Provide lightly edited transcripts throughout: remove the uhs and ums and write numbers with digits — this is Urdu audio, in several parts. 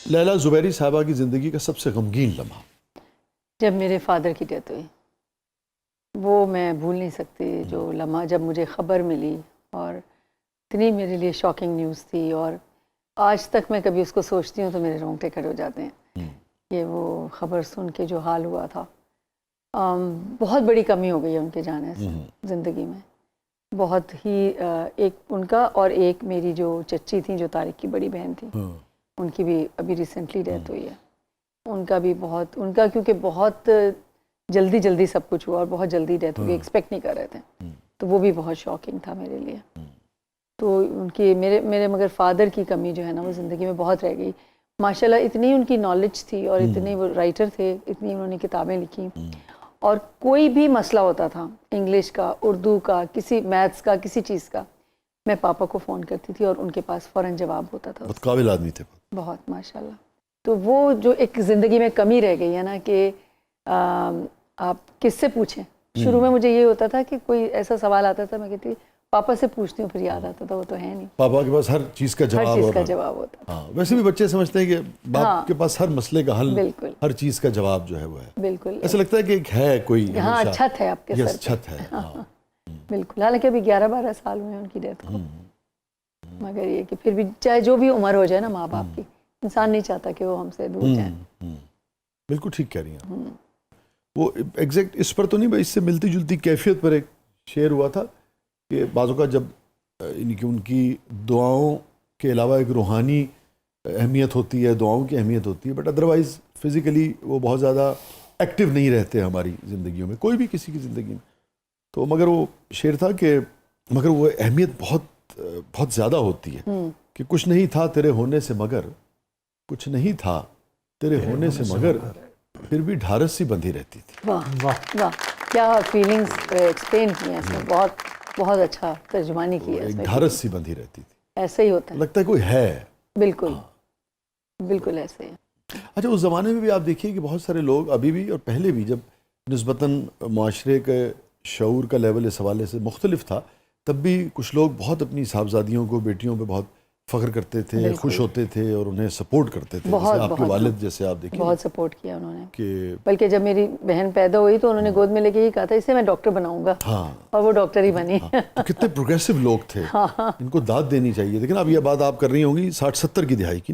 لیلا زبیری صاحبہ کی زندگی کا سب سے غمگین لمحہ؟ جب میرے فادر کی ڈیتھ ہوئی، وہ میں بھول نہیں سکتی. جو لمحہ جب مجھے خبر ملی اور اتنی میرے لیے شاکنگ نیوز تھی، اور آج تک میں کبھی اس کو سوچتی ہوں تو میرے رونگٹے کھڑے ہو جاتے ہیں کہ وہ خبر سن کے جو حال ہوا تھا. بہت بڑی کمی ہو گئی ہے ان کے جانے سے زندگی میں، بہت ہی. ایک ان کا اور ایک میری جو چچی تھیں جو طارق کی بڑی بہن تھی، ان کی بھی ابھی ریسنٹلی ڈیتھ ہوئی ہے. ان کا بھی بہت، ان کا کیونکہ بہت جلدی سب کچھ ہوا اور بہت جلدی ڈیتھ ہوئی، ایکسپیکٹ نہیں کر رہے تھے، تو وہ بھی بہت شاکنگ تھا میرے لیے. تو ان کی میرے مگر فادر کی کمی جو ہے نا وہ زندگی میں بہت رہ گئی. ماشاءاللہ اتنی ان کی نالج تھی اور اتنے وہ رائٹر تھے، اتنی انہوں نے کتابیں لکھی، اور کوئی بھی مسئلہ ہوتا تھا انگلش کا، اردو کا، کسی میتھس کا، کسی چیز کا، میں پاپا کو فون کرتی تھی اور ان کے پاس فوراً جواب ہوتا تھا. بہت قابل آدمی تھے. بہت ماشاءاللہ. تو وہ جو ایک زندگی میں کمی رہ گئی ہے نا کہ آپ کس سے پوچھیں. شروع میں مجھے یہ ہوتا تھا کہ کوئی ایسا سوال آتا تھا میں کہتی پاپا سے پوچھتی ہوں، پھر یاد آتا تھا وہ تو ہے نہیں، پاپا کے پاس ہر چیز کا جواب، ہر چیز کا جواب ہوتا تھا. ویسے بھی بچے سمجھتے ہیں کہ باپ کے پاس ہر مسئلے کا حل، بالکل ہر چیز کا جواب جو ہے وہ ہے. بالکل ایسا لگتا ہے کہ ایک ہے کوئی، ہاں چھت ہے آپ کے سر پہ. چھت ہے. بالکل. حالانکہ ابھی 11-12 سال ہوئے ہیں ان کی ڈیتھ کو، مگر یہ کہ پھر بھی چاہے جو بھی عمر ہو جائے نا ماں باپ کی، انسان نہیں چاہتا کہ وہ ہم سے دور جائیں. بالکل ٹھیک کہہ رہی ہیں. وہ ایگزیکٹ اس پر تو نہیں، اس سے ملتی جلتی کیفیت پر ایک شعر ہوا تھا کہ بعض اوقات جب یعنی کہ ان کی دعاؤں کے علاوہ ایک روحانی اہمیت ہوتی ہے، دعاؤں کی اہمیت ہوتی ہے، بٹ ادروائز فزیکلی وہ بہت زیادہ ایکٹیو نہیں رہتے ہماری زندگیوں میں، کوئی بھی کسی کی زندگی میں. تو مگر وہ شعر تھا کہ مگر وہ اہمیت بہت زیادہ ہوتی ہے کہ کچھ نہیں تھا تیرے ہونے سے مگر، کچھ نہیں تھا تیرے ہونے سے مگر، پھر بھی ڈھارس سی بندھی رہتی تھی. واہ واہ، کیا فیلنگز ایکسپلین کی ہیں اس میں. بہت اچھا ترجمانی کی ہے اس میں. ڈھارس سی بندھی رہتی تھی. ایسا ہی ہوتا ہے، لگتا ہے کوئی ہے. بالکل بالکل ایسے ہی. اچھا اس زمانے میں بھی آپ دیکھیے کہ بہت سارے لوگ ابھی بھی اور پہلے بھی، جب نسبتاً معاشرے کے شعور کا لیول اس حوالے سے مختلف تھا، تب بھی کچھ لوگ بہت اپنی صاحبزادیوں کو، بیٹیوں پہ بہت فخر کرتے تھے، خوش ہوتے تھے اور انہیں سپورٹ کرتے تھے. جیسے آپ کے والد، جیسے آپ دیکھیں بہت سپورٹ کیا انہوں نے. کہ بلکہ جب میری بہن پیدا ہوئی تو انہوں نے گود میں لے کے ہی کہا تھا اسے میں ڈاکٹر بناؤں گا، اور وہ ڈاکٹر ہی بنی. کتنے پروگریسو لوگ تھے، ان کو داد دینی چاہیے. لیکن اب یہ بات آپ کر رہی ہوں گی 60-70 کی دہائی کی.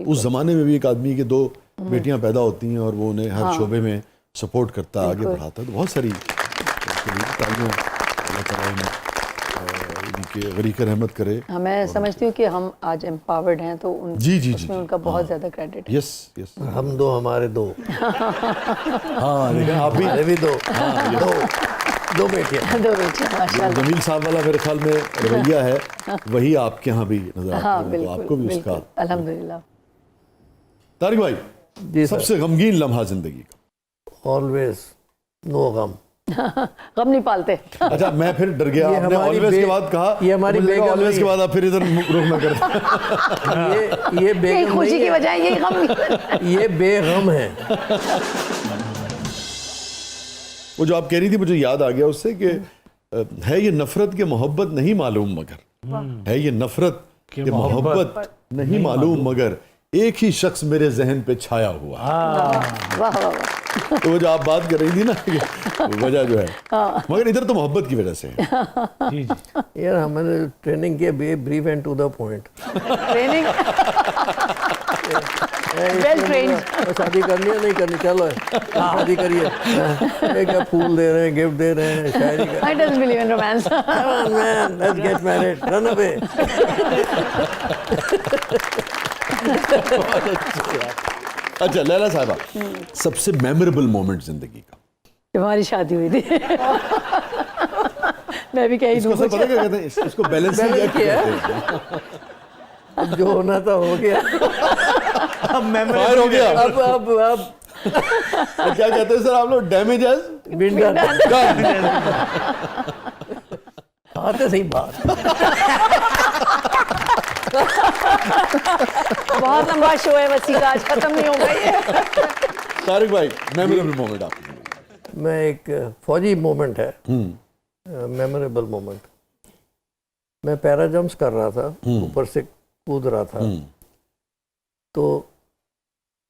اس زمانے میں بھی ایک آدمی کے 2 بیٹیاں پیدا ہوتی ہیں اور وہ انہیں ہر شعبے میں سپورٹ کرتا، آگے بڑھاتا. تو بہت ساری تعلیموں اللہ تعالیٰ کہ غریق رحمت کرے. میں سمجھتی ہوں کہ ہم آج امپاورڈ ہیں تو اس میں ان کا بہت زیادہ کریڈٹ ہے. یس ہم 2 ہمارے 2. ہاں لیکن آپ بھی 2 بیٹیاں. 2 بیٹیاں ماشاءاللہ. جمیل صاحب والا میرے خیال میں رویہ ہے وہی آپ کے ہاں بھی نظر آتا ہے. تو آپ کو بھی اس کا الحمدللہ. طارق بھائی، جی سب سے غمگین لمحہ زندگی کا؟ آلویز نو غم. غم نہیں پالتے. اچھا میں پھر ڈر گیا، آپ نے آلویز کے بعد کہا، یہ ہماری بیگم آلویز کے بعد آپ پھر ادھر رخ نہ کرتے. یہ بیگم خوشی کی وجہ یہ غم نہیں، یہ بے غم ہے. وہ جو آپ کہہ رہی تھی مجھے یاد آ گیا اس سے کہ ہے یہ نفرت کے محبت نہیں معلوم مگر، ہے یہ نفرت کے محبت نہیں معلوم مگر، ایک ہی شخص میرے ذہن پہ چھایا ہوا. واہ واہ واہ. تو وہ جو آپ بات کر رہی تھی نا کہ وجہ جو ہے، مگر ادھر تو محبت کی وجہ سے ہے. یار ہم نے ٹریننگ کی brief and to the point. Training well trained. شادی کرنی ہے نہیں کرنی، چلو شادی کریے. ایک پھول دے رہے ہیں، گفٹ دے رہے ہیں، شاعری کا. I don't believe in romance. Come on man, let's get married. Run away. اچھا لیلا صاحبہ، سب سے میموریبل مومنٹ زندگی کا؟ جب ہماری شادی ہوئی تھی. میں بھی کہیں اس کو پتہ کیا کہتے ہیں، اس کو بیلنسنگ ایکٹ کہتے ہیں. اب جو ہونا تھا ہو گیا، اب میموری ہو گیا. اب کیا کہتے ہیں سر آپ لوگ؟ Damage as been done. آتے صحیح بات. بہت لمبا شو ہے وسیع کا، آج ختم نہیں ہوگا یہ. طارق بھائی میموریبل مومنٹ آپ کی؟ میں ایک فوجی مومنٹ ہے، میموریبل مومنٹ. میں پیرا جمپس کر رہا تھا، اوپر سے کود رہا تھا، تو